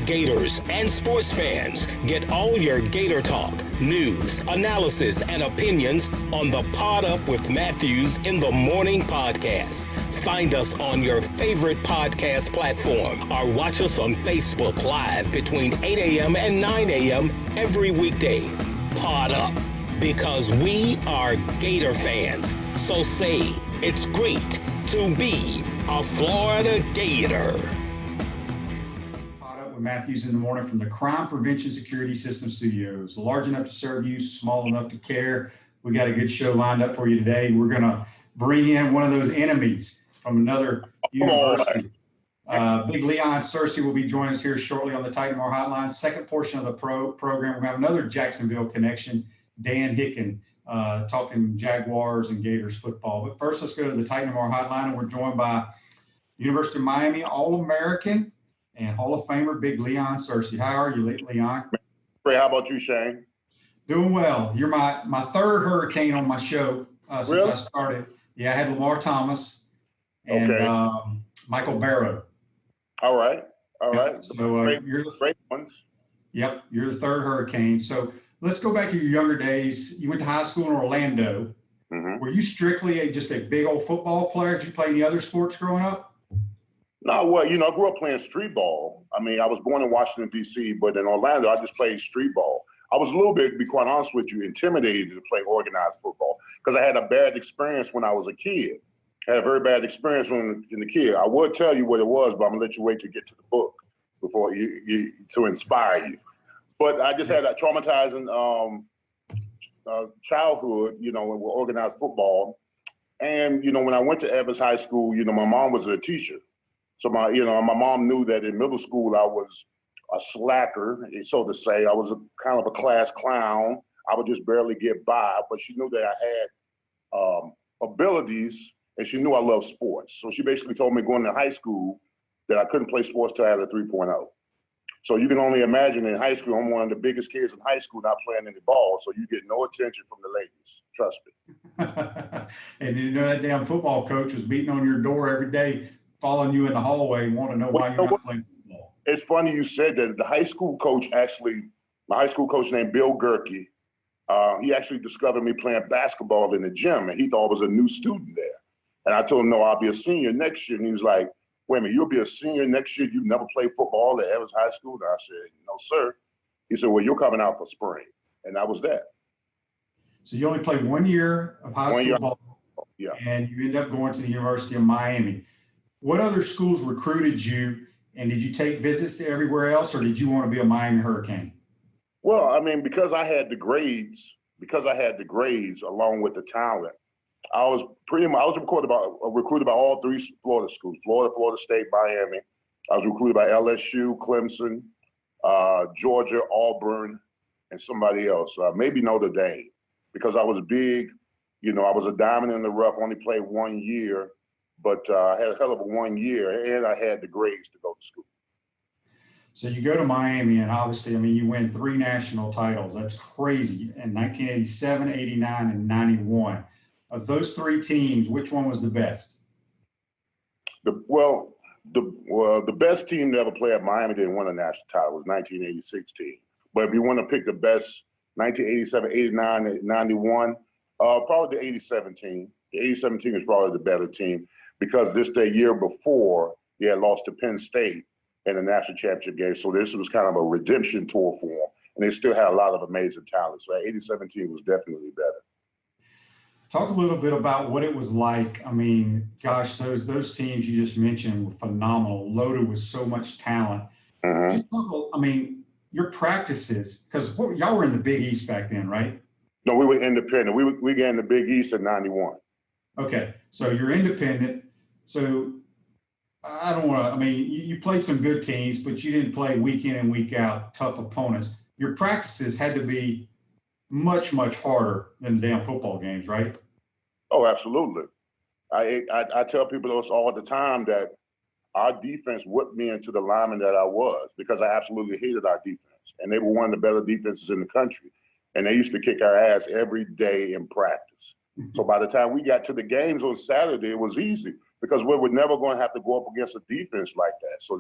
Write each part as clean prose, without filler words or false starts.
Gators and sports fans, get all your Gator talk, news, analysis, and opinions on the Pod Up with Matthews in the Morning podcast. Find us on your favorite podcast platform or watch us on Facebook Live between 8 a.m. and 9 a.m. every weekday. Pod Up, because we are Gator fans. So say it's great to be a Florida Gator. With Matthews in the Morning from the Crime Prevention Security System Studios. Large enough to serve you, small enough to care. We got a good show lined up for you today. We're going to bring in one of those enemies from another university. Big Leon Searcy will be joining us here shortly on the Titan More Hotline. Second portion of the program, we have another Jacksonville connection, Dan Hicken, talking Jaguars and Gators football. But first, let's go to the Titan More Hotline, and we're joined by University of Miami All-American and Hall of Famer Big Leon Searcy. How are you, Leon? Great. How about you, Shane? Doing well. You're my third Hurricane on my show since really? I started. Yeah, I had Lamar Thomas and Michael Barrow. All right. So you're great ones. Yep, you're the third Hurricane. So let's go back to your younger days. You went to high school in Orlando. Mm-hmm. Were you strictly just a big old football player? Did you play any other sports growing up? No, well, I grew up playing street ball. I mean, I was born in Washington, D.C., but in Orlando, I just played street ball. I was a little bit, to be quite honest with you, intimidated to play organized football because I had a bad experience when I was a kid. I had a very bad experience when in the kid. I would tell you what it was, but I'm going to let you wait to get to the book before to inspire you. But I just had a traumatizing childhood, with organized football. And, when I went to Evans High School, my mom was a teacher. So my mom knew that in middle school I was a slacker, so to say. I was kind of a class clown. I would just barely get by, but she knew that I had abilities, and she knew I loved sports. So she basically told me going to high school that I couldn't play sports till I had a 3.0. So you can only imagine in high school, I'm one of the biggest kids in high school not playing any ball, so you get no attention from the ladies. Trust me. And that damn football coach was beating on your door every day, following you in the hallway, want to know why you're not playing football. It's funny you said that. The high school coach my high school coach named Bill Gerke, he actually discovered me playing basketball in the gym, and he thought I was a new student there. And I told him, no, I'll be a senior next year. And he was like, wait a minute, you'll be a senior next year? You never played football at Evans High School? And I said, no, sir. He said, well, you're coming out for spring. And that was that. So you only played 1 year of high school ball, and you ended up going to the University of Miami. What other schools recruited you, and did you take visits to everywhere else, or did you want to be a Miami Hurricane? Well, I mean, because I had the grades along with the talent, I was recruited by all three Florida schools: Florida State, Miami. I was recruited by LSU, Clemson, Georgia, Auburn, and somebody else, maybe Notre Dame, because I was big. I was a diamond in the rough. Only played 1 year. But I had a hell of a 1 year, and I had the grades to go to school. So you go to Miami, and obviously, you win 3 national titles. That's crazy. In 1987, 89, and 91. Of those 3 teams, which one was the best? The best team to ever play at Miami didn't win a national title. It was 1986 team. But if you want to pick the best, 1987, 89, and 91, probably the 87 team. The 87 team is probably the better team, because the year before, they had lost to Penn State in the national championship game. So this was kind of a redemption tour for them. And they still had a lot of amazing talent. So that 87 team was definitely better. Talk a little bit about what it was like. Gosh, those teams you just mentioned were phenomenal, loaded with so much talent. Mm-hmm. Just talk, your practices, because y'all were in the Big East back then, right? No, we were independent. We got in the Big East in 91. Okay, so you're independent. So I don't want to, you played some good teams, but you didn't play week in and week out tough opponents. Your practices had to be much, much harder than the damn football games, right? Oh, absolutely. I tell people this all the time, that our defense whipped me into the lineman that I was, because I absolutely hated our defense. And they were one of the better defenses in the country. And they used to kick our ass every day in practice. So by the time we got to the games on Saturday, it was easy, because we were never going to have to go up against a defense like that. So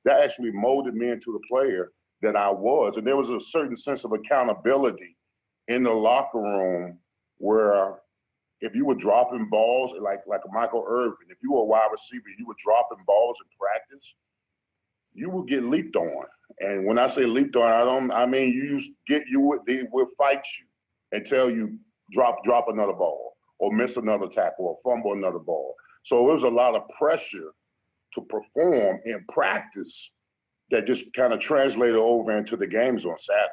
that actually molded me into the player that I was. And there was a certain sense of accountability in the locker room where if you were dropping balls, like Michael Irvin, if you were a wide receiver, you were dropping balls in practice, you would get leaped on. And when I say leaped on, I mean they would fight you and tell you drop another ball or miss another tackle or fumble another ball. So it was a lot of pressure to perform in practice that just kind of translated over into the games on Saturday.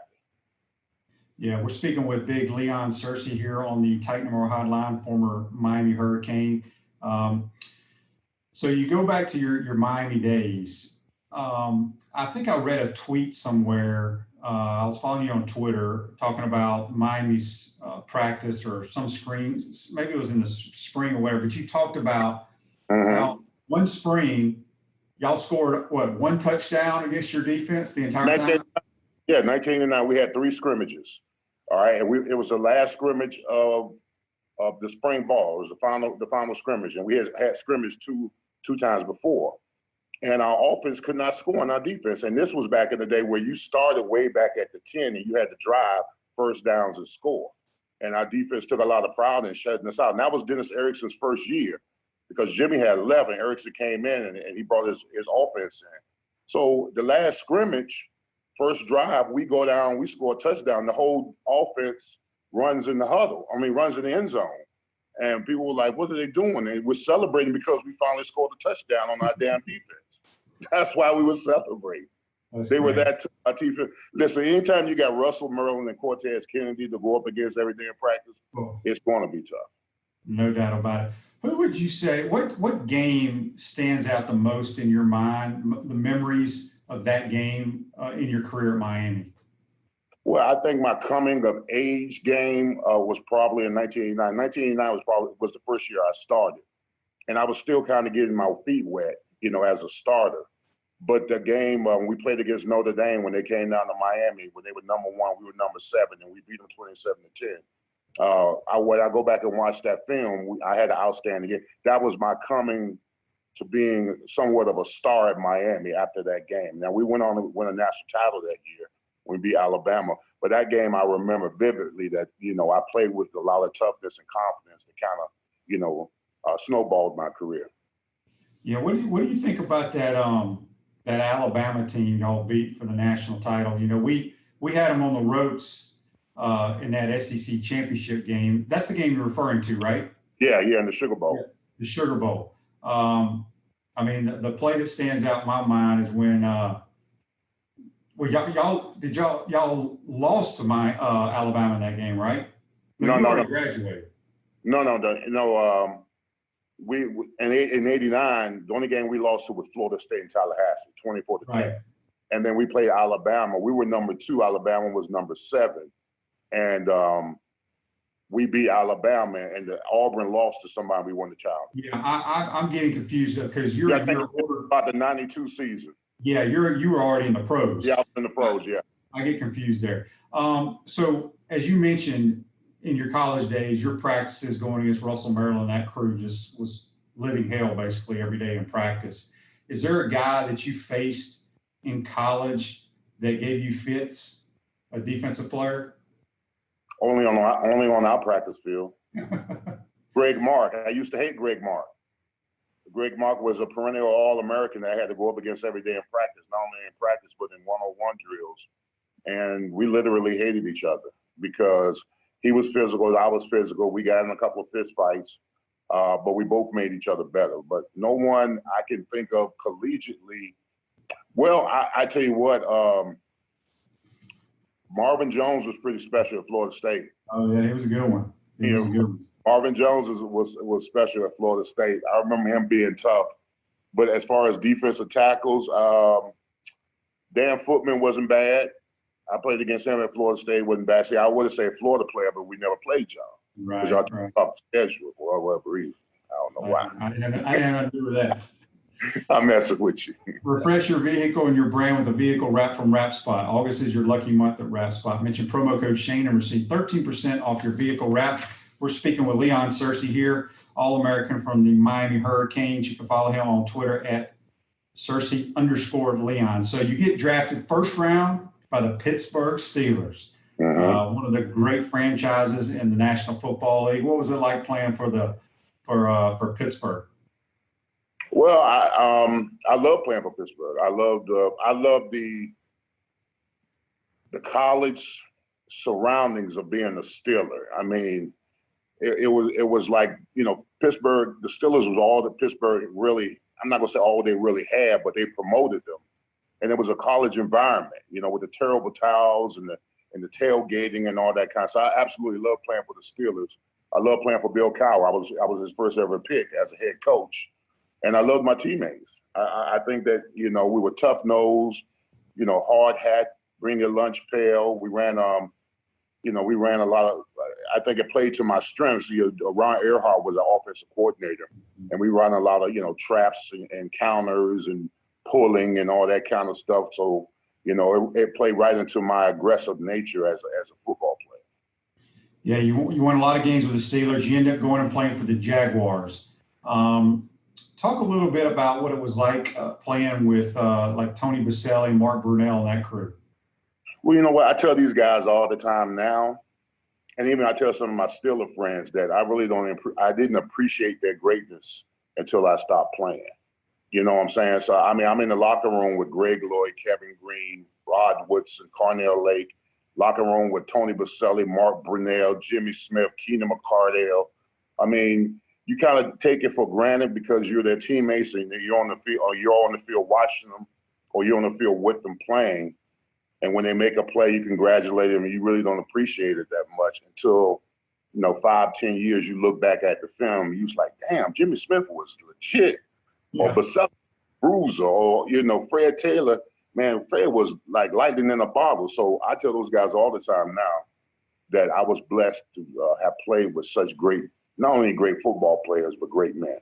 Yeah, we're speaking with big Leon Searcy here on the Titan Memorial Hotline, former Miami Hurricane. So you go back to your Miami days. I think I read a tweet somewhere. I was following you on Twitter talking about Miami's practice or some screen. Maybe it was in the spring or whatever, but you talked about how one spring y'all scored, one touchdown against your defense the entire time? Yeah, 1989, we had 3 scrimmages. All right, and it was the last scrimmage of the spring ball. It was the final scrimmage, and we had scrimmaged two times before. And our offense could not score on our defense. And this was back in the day where you started way back at the 10 and you had to drive first downs and score. And our defense took a lot of pride in shutting us out. And that was Dennis Erickson's first year because Jimmy had 11. Erickson came in and he brought his offense in. So the last scrimmage, first drive, we go down, we score a touchdown. The whole offense runs in the huddle. runs in the end zone. And people were like, what are they doing? And we're celebrating because we finally scored a touchdown on our damn defense. That's why we were celebrating. They were that our defense. Listen, anytime you got Russell Merlin and Cortez Kennedy to go up against every day in practice, it's going to be tough. No doubt about it. Who would you say, what game stands out the most in your mind, the memories of that game in your career at Miami? Well, I think my coming of age game was probably in 1989. 1989 was the first year I started, and I was still kind of getting my feet wet, as a starter. But the game when we played against Notre Dame when they came down to Miami, when they were number 1, we were number 7, and we beat them 27-10. When I go back and watch that film, I had an outstanding game. That was my coming to being somewhat of a star at Miami after that game. Now we went on to win a national title that year. We beat Alabama. But that game, I remember vividly that, I played with a lot of toughness and confidence that kind of, snowballed my career. Yeah, what do you think about that that Alabama team y'all beat for the national title? We had them on the ropes in that SEC championship game. That's the game you're referring to, right? Yeah, in the Sugar Bowl. Yeah, the Sugar Bowl. The play that stands out in my mind is when y'all lost to Alabama in that game, right? No. Graduated. No. We in '89, the only game we lost to was Florida State in Tallahassee, 24-10. Right. And then we played Alabama. We were number 2. Alabama was number 7, and we beat Alabama. And Auburn lost to somebody. We won the title. Yeah, I'm getting confused because you're about the '92 season. Yeah, you were already in the pros. Yeah, I was in the pros. Yeah, I get confused there. So as you mentioned, in your college days, your practices going against Russell Merlin, that crew just was living hell basically every day in practice. Is there a guy that you faced in college that gave you fits, a defensive player? Only on our practice field. Greg Mark. I used to hate Greg Mark. Greg Mark was a perennial All-American that I had to go up against every day in practice, not only in practice, but in one-on-one drills. And we literally hated each other because he was physical, I was physical. We got in a couple of fist fights, but we both made each other better. But no one I can think of collegiately. Well, I tell you what, Marvin Jones was pretty special at Florida State. Oh, yeah, he was a good one. He was a good one. Marvin Jones was special at Florida State. I remember him being tough. But as far as defensive tackles, Dan Footman wasn't bad. I played against him at Florida State. Wasn't bad. See, I wouldn't say a Florida player, but we never played y'all. Right. Because y'all took off the schedule for whatever reason. I don't know why. I didn't have nothing to do with that. I'm messing with you. Refresh your vehicle and your brand with a vehicle wrap from Wrap Spot. August is your lucky month at Wrap Spot. Mention promo code Shane and receive 13% off your vehicle wrap. We're speaking with Leon Searcy here, All-American from the Miami Hurricanes. You can follow him on Twitter at Searcy _Leon. So you get drafted first round by the Pittsburgh Steelers, one of the great franchises in the National Football League. What was it like playing for Pittsburgh? Well, I love playing for Pittsburgh. I loved the college surroundings of being a Steeler. I mean, it was like, you know, Pittsburgh. The Steelers was all that Pittsburgh really. I'm not gonna say all they really had, but they promoted them, and it was a college environment, you know, with the terrible towels and the tailgating and all that kind of stuff. I absolutely love playing for the Steelers. I love playing for Bill Cowher. I was his first ever pick as a head coach, and I loved my teammates. I think that, you know, we were tough nosed, you know, hard hat, bring your lunch pail. We ran a lot of. I think it played to my strengths. You know, Ron Earhart was our offensive coordinator, and we ran a lot of, you know, traps and counters and pulling and all that kind of stuff. So, you know, it played right into my aggressive nature as a football player. Yeah, you won a lot of games with the Steelers. You ended up going and playing for the Jaguars. Talk a little bit about what it was like playing with like Tony Baselli, Mark Brunell, and that crew. Well, you know what? I tell these guys all the time now, and even I tell some of my Steeler friends that I really I didn't appreciate their greatness until I stopped playing. You know what I'm saying? So, I mean, I'm in the locker room with Greg Lloyd, Kevin Green, Rod Woodson, Carnell Lake, locker room with Tony Baselli, Mark Brunell, Jimmy Smith, Keenan McCardell. I mean, you kind of take it for granted because you're their teammates and you're on the field, or you're on the field watching them, or you're on the field with them playing. And when they make a play, you congratulate them, and you really don't appreciate it that much until, you know, 5-10 years, you look back at the film, you was like, damn, Jimmy Smith was legit. Yeah. Or Baselli, Bruiser, or, you know, Fred Taylor, man, Fred was like lightning in a bottle. So I tell those guys all the time now that I was blessed to have played with such great, not only great football players, but great men.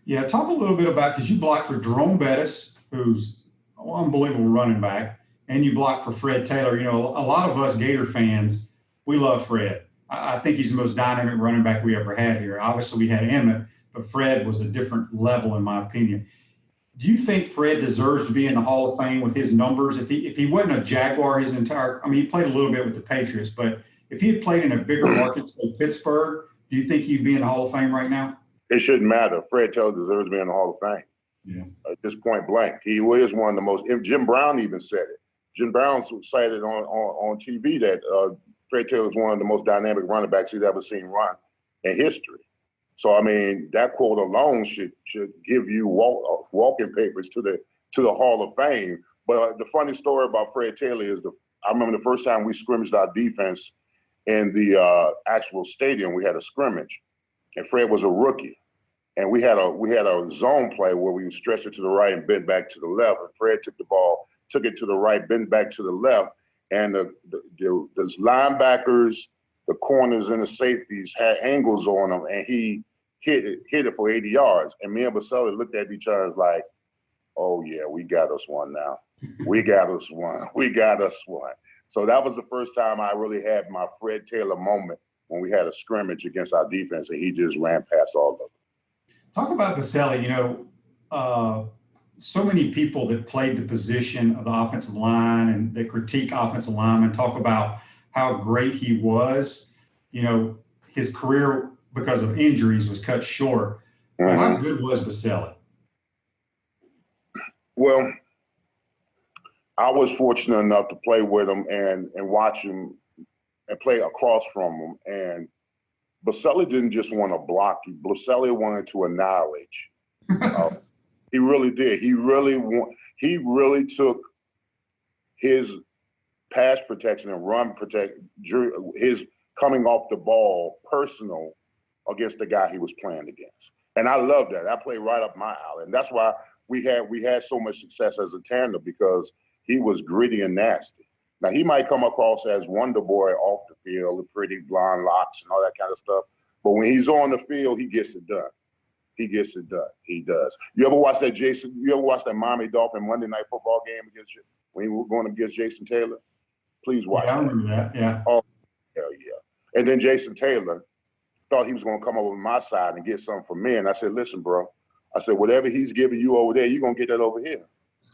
Yeah, talk a little bit about, because you blocked for Jerome Bettis, who's an unbelievable running back, and you blocked for Fred Taylor. You know, a lot of us Gator fans, we love Fred. I think he's the most dynamic running back we ever had here. Obviously, we had Emmett, but Fred was a different level, in my opinion. Do you think Fred deserves to be in the Hall of Fame with his numbers? If he wasn't a Jaguar his entire, I mean, he played a little bit with the Patriots, but if he had played in a bigger market, say Pittsburgh, do you think he'd be in the Hall of Fame right now? It shouldn't matter. Fred Taylor deserves to be in the Hall of Fame. Yeah. At this point blank. He is one of the most, Jim Brown even said it. Jim Brown cited on TV that Fred Taylor is one of the most dynamic running backs he's ever seen run in history. So, I mean, that quote alone should give you walking papers to the Hall of Fame. But the funny story about Fred Taylor is I remember the first time we scrimmaged our defense in the actual stadium. We had a scrimmage, and Fred was a rookie, and we had a zone play where we stretched it to the right and bent back to the left. And Fred took the ball, took it to the right, bent back to the left, and the linebackers, the corners, and the safeties had angles on them, and he hit it for 80 yards. And me and Baselli looked at each other like, oh, yeah, we got us one now. We got us one. We got us one. So that was the first time I really had my Fred Taylor moment when we had a scrimmage against our defense, and he just ran past all of them. Talk about Baselli. You know, so many people that played the position of the offensive line and that critique offensive linemen talk about how great he was. You know, his career, because of injuries, was cut short. Mm-hmm. How good was Baselli? Well, I was fortunate enough to play with him and watch him and play across from him. And Baselli didn't just want to block you. Baselli wanted to annihilate you. He really did. He really took his pass protection and run his coming off the ball personal against the guy he was playing against. And I love that. That played right up my alley. And that's why we had so much success as a tandem, because he was gritty and nasty. Now, he might come across as Wonder Boy off the field, with pretty blonde locks and all that kind of stuff. But when he's on the field, he gets it done. He gets it done. He does. You ever watch that Miami Dolphin Monday Night Football game when he was going against Jason Taylor? Please watch that. I remember that, yeah. Oh, hell yeah. And then Jason Taylor thought he was going to come over my side and get something from me. And I said, listen, bro, I said, whatever he's giving you over there, you're going to get that over here.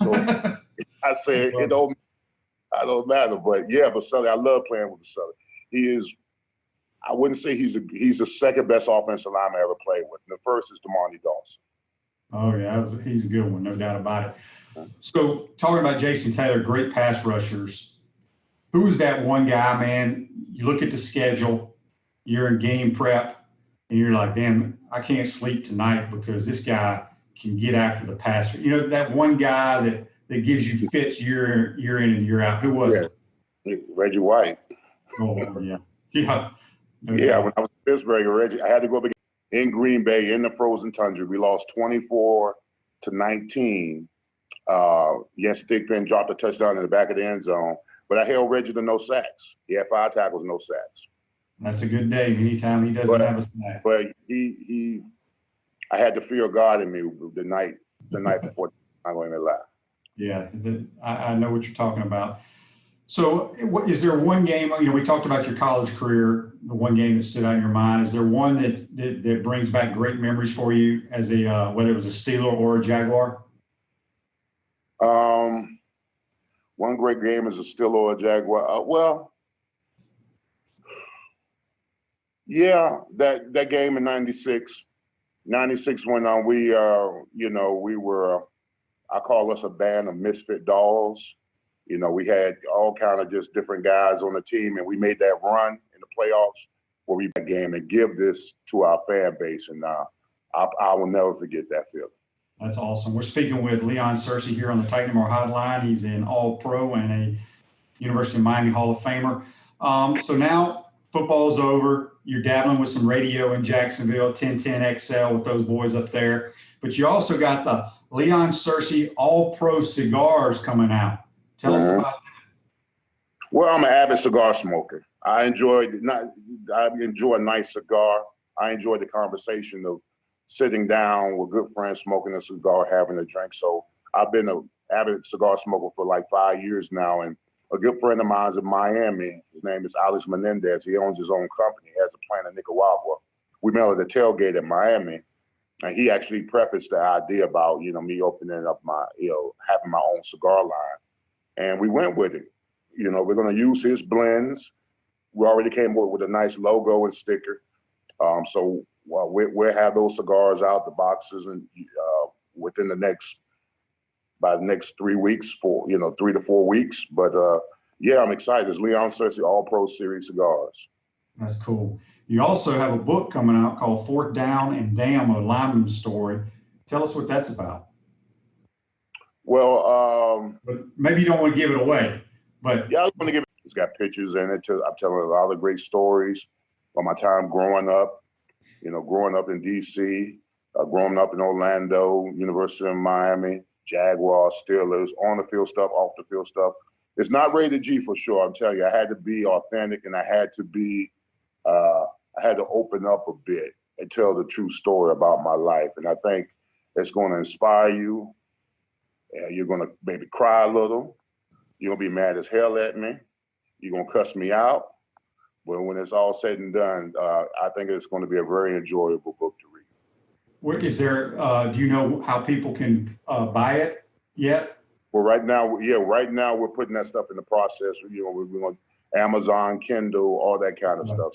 So I said, I don't matter. But yeah, but Sully, I love playing with Sully. He is, I wouldn't say he's the second best offensive lineman I ever played with. And the first is DeMarnie Dawson. Oh, yeah, he's a good one, no doubt about it. So talking about Jason Taylor, great pass rushers. Who is that one guy, man? You look at the schedule, you're in game prep, and you're like, damn, I can't sleep tonight because this guy can get after the passer. You know, that one guy that gives you fits year in and year out. Who was it? Reggie White. Oh, yeah. Yeah. No yeah, doubt. when I was in Pittsburgh, Reggie, I had to go up in Green Bay in the frozen tundra. We lost 24-19. Yancey Thigpen dropped a touchdown in the back of the end zone, but I held Reggie to no sacks. He had 5 tackles, no sacks. That's a good day anytime he doesn't have a sack. But I had the fear of God in me the night before. I'm going to lie. Yeah, I know what you're talking about. So is there one game, you know, we talked about your college career, the one game that stood out in your mind. Is there one that brings back great memories for you as whether it was a Steeler or a Jaguar? One great game is a Steeler or a Jaguar. Yeah, that game in '96 when we were, I call us a band of misfit dolls. You know, we had all kind of just different guys on the team, and we made that run in the playoffs where we played a game and give this to our fan base, and I will never forget that feeling. That's awesome. We're speaking with Leon Searcy here on the Titan More Hotline. He's an All-Pro and a University of Miami Hall of Famer. So now football's over. You're dabbling with some radio in Jacksonville, 1010 XL with those boys up there. But you also got the Leon Searcy All-Pro cigars coming out. Tell us about that. Well, I'm an avid cigar smoker. I enjoy a nice cigar. I enjoy the conversation of sitting down with good friends, smoking a cigar, having a drink. So I've been an avid cigar smoker for like 5 years now. And a good friend of mine is in Miami. His name is Alex Menendez. He owns his own company. He has a plant in Nicaragua. We met at the tailgate in Miami. And he actually prefaced the idea about, me opening up having my own cigar line. And we went with it. We're going to use his blends. We already came up with a nice logo and sticker. So we'll have those cigars out, the boxes, and within by the next 3 weeks, 3 to 4 weeks. But yeah, I'm excited. It's Leon Searcy All-Pro Series cigars. That's cool. You also have a book coming out called Fourth Down and Damn, a lineman story. Tell us what that's about. Well, but maybe you don't want to give it away, but yeah, I want to give it. It's got pictures in it. I'm telling a lot of great stories about my time growing up. Growing up in D.C., growing up in Orlando, University of Miami, Jaguars, Steelers, on the field stuff, off the field stuff. It's not rated G for sure. I'm telling you, I had to be authentic, and I had to open up a bit and tell the true story about my life. And I think it's going to inspire you. You're going to maybe cry a little. You're going to be mad as hell at me. You're going to cuss me out. But when it's all said and done, I think it's going to be a very enjoyable book to read. What is there? Do you know how people can buy it yet? Well, right now we're putting that stuff in the process. We're going Amazon, Kindle, all that kind of stuff.